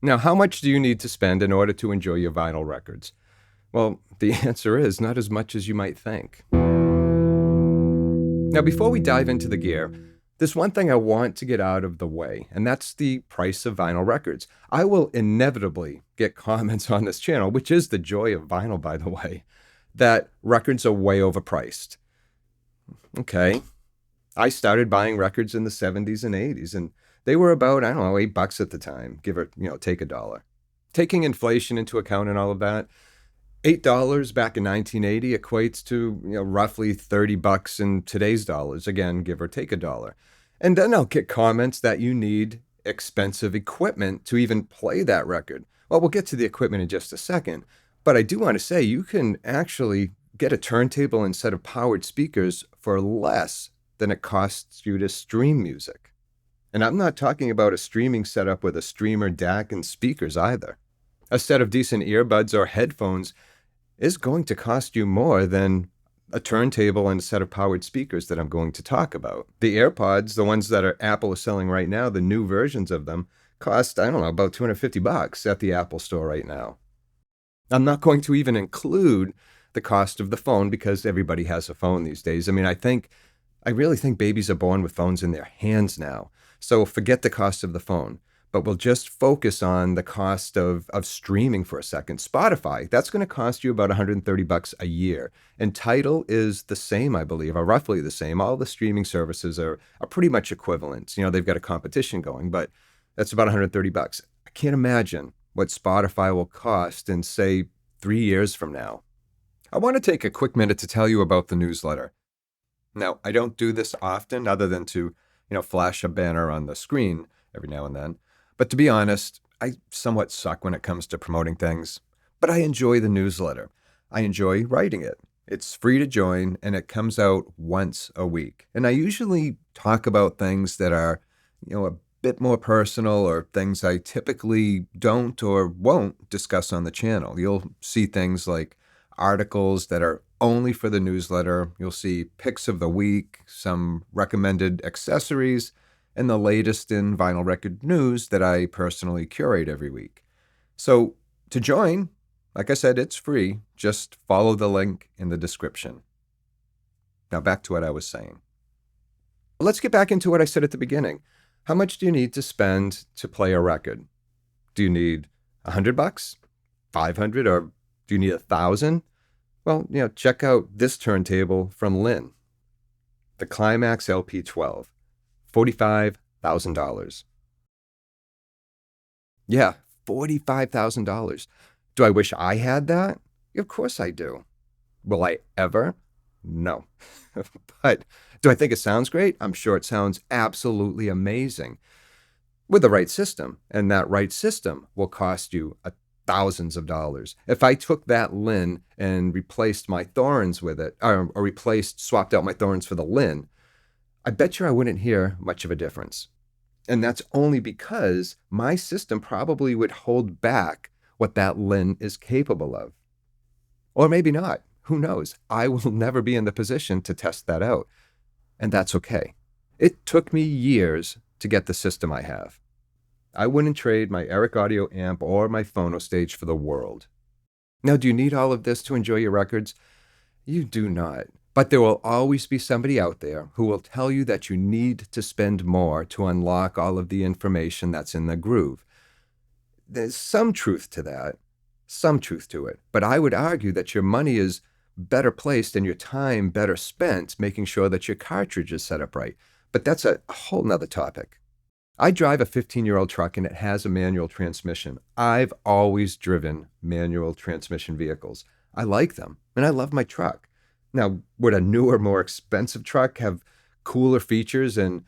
Now, how much do you need to spend in order to enjoy your vinyl records? Well, the answer is not as much as you might think. Now, before we dive into the gear, there's one thing I want to get out of the way, and that's the price of vinyl records. I will inevitably get comments on this channel, which is the joy of vinyl, by the way, that records are way overpriced. Okay, I started buying records in the 70s and 80s, and they were about, I don't know, $8 at the time, give or, take a dollar. Taking inflation into account and all of that, $8 back in 1980 equates to, roughly $30 in today's dollars, again, give or take a dollar. And then I'll get comments that you need expensive equipment to even play that record. Well, we'll get to the equipment in just a second, but I do want to say you can actually get a turntable and set of powered speakers for less than it costs you to stream music. And I'm not talking about a streaming setup with a streamer DAC and speakers either. A set of decent earbuds or headphones is going to cost you more than a turntable and a set of powered speakers that I'm going to talk about. The AirPods, the ones that Apple is selling right now, the new versions of them, cost, I don't know, about $250 at the Apple store right now. I'm not going to even include the cost of the phone because everybody has a phone these days. I mean, I really think babies are born with phones in their hands now. So forget the cost of the phone, but we'll just focus on the cost of streaming for a second. Spotify, that's going to cost you about $130 a year. And Tidal is the same, I believe, or roughly the same. All the streaming services are pretty much equivalent. They've got a competition going, but that's about $130. I can't imagine what Spotify will cost in, say, 3 years from now. I want to take a quick minute to tell you about the newsletter. Now, I don't do this often other than to, flash a banner on the screen every now and then. But to be honest, I somewhat suck when it comes to promoting things. But I enjoy the newsletter. I enjoy writing it. It's free to join, and it comes out once a week. And I usually talk about things that are, a bit more personal or things I typically don't or won't discuss on the channel. You'll see things like articles that are only for the newsletter. You'll see picks of the week, some recommended accessories, and the latest in vinyl record news that I personally curate every week. So to join, like I said, it's free. Just follow the link in the description. Now back to what I was saying. Let's get back into what I said at the beginning. How much do you need to spend to play a record? Do you need $100, $500, or do you need $1,000? Well, check out this turntable from Lynn, the Climax LP12, $45,000. Yeah, $45,000. Do I wish I had that? Of course I do. Will I ever? No. But do I think it sounds great? I'm sure it sounds absolutely amazing with the right system. And that right system will cost you thousands of dollars. If I took that Lynn and replaced my Thorens with it, or swapped out my Thorens for the Lynn, I bet you I wouldn't hear much of a difference. And that's only because my system probably would hold back what that Lynn is capable of. Or maybe not. Who knows? I will never be in the position to test that out. And that's okay. It took me years to get the system I have. I wouldn't trade my Aric audio amp or my Phono stage for the world. Now, do you need all of this to enjoy your records? You do not. But there will always be somebody out there who will tell you that you need to spend more to unlock all of the information that's in the groove. There's some truth to that, some truth to it. But I would argue that your money is better placed and your time better spent making sure that your cartridge is set up right. But that's a whole nother topic. I drive a 15-year-old truck and it has a manual transmission. I've always driven manual transmission vehicles. I like them and I love my truck. Now, would a newer, more expensive truck have cooler features and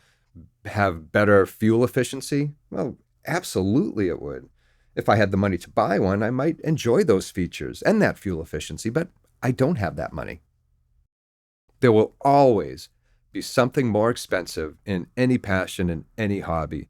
have better fuel efficiency? Well, absolutely it would. If I had the money to buy one, I might enjoy those features and that fuel efficiency, but I don't have that money. There will always be something more expensive in any passion, in any hobby,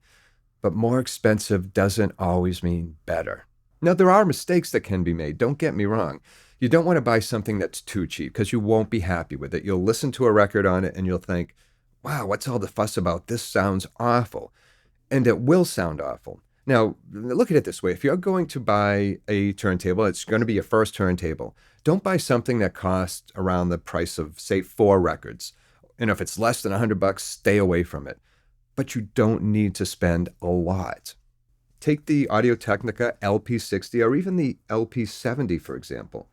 but more expensive doesn't always mean better. Now, there are mistakes that can be made, don't get me wrong. You don't want to buy something that's too cheap because you won't be happy with it. You'll listen to a record on it and you'll think, wow, what's all the fuss about? This sounds awful. And it will sound awful. Now, look at it this way. If you're going to buy a turntable, it's going to be your first turntable. Don't buy something that costs around the price of, say, 4 records. And if it's less than $100, stay away from it. But you don't need to spend a lot. Take the Audio-Technica LP60 or even the LP70, for example.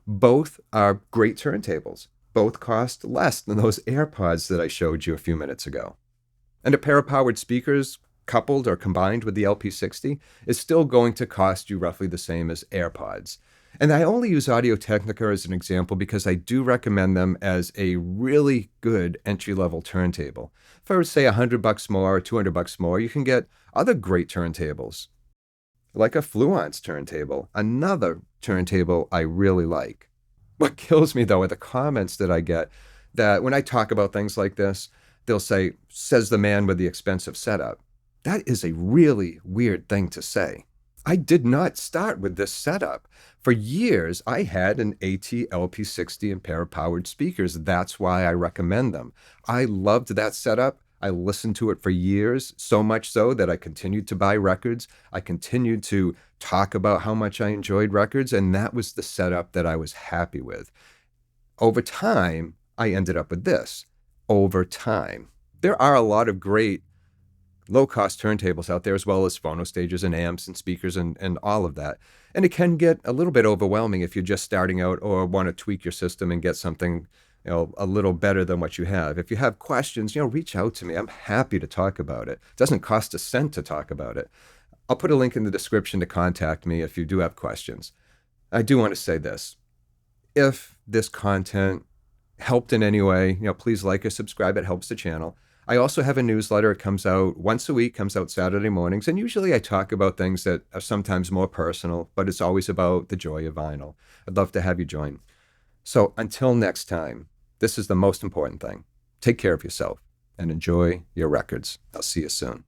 Both are great turntables. Both cost less than those AirPods that I showed you a few minutes ago. And a pair of powered speakers coupled or combined with the LP60 is still going to cost you roughly the same as AirPods. And I only use Audio-Technica as an example because I do recommend them as a really good entry-level turntable. For, say, $100 more or $200 more, you can get other great turntables, like a Fluence turntable, another turntable I really like. What kills me, though, are the comments that I get that when I talk about things like this, they'll say, says the man with the expensive setup. That is a really weird thing to say. I did not start with this setup. For years, I had an AT LP60 and pair of powered speakers. That's why I recommend them. I loved that setup. I listened to it for years, so much so that I continued to buy records. I continued to talk about how much I enjoyed records, and that was the setup that I was happy with. Over time, I ended up with this. Over time. There are a lot of great low-cost turntables out there, as well as phono stages and amps and speakers and all of that. And it can get a little bit overwhelming if you're just starting out or want to tweak your system and get something, a little better than what you have. If you have questions, reach out to me. I'm happy to talk about it. It doesn't cost a cent to talk about it. I'll put a link in the description to contact me if you do have questions. I do want to say this. If this content helped in any way, please like or subscribe. It helps the channel. I also have a newsletter. It comes out once a week, comes out Saturday mornings, and usually I talk about things that are sometimes more personal, but it's always about the joy of vinyl. I'd love to have you join. So until next time, this is the most important thing. Take care of yourself and enjoy your records. I'll see you soon.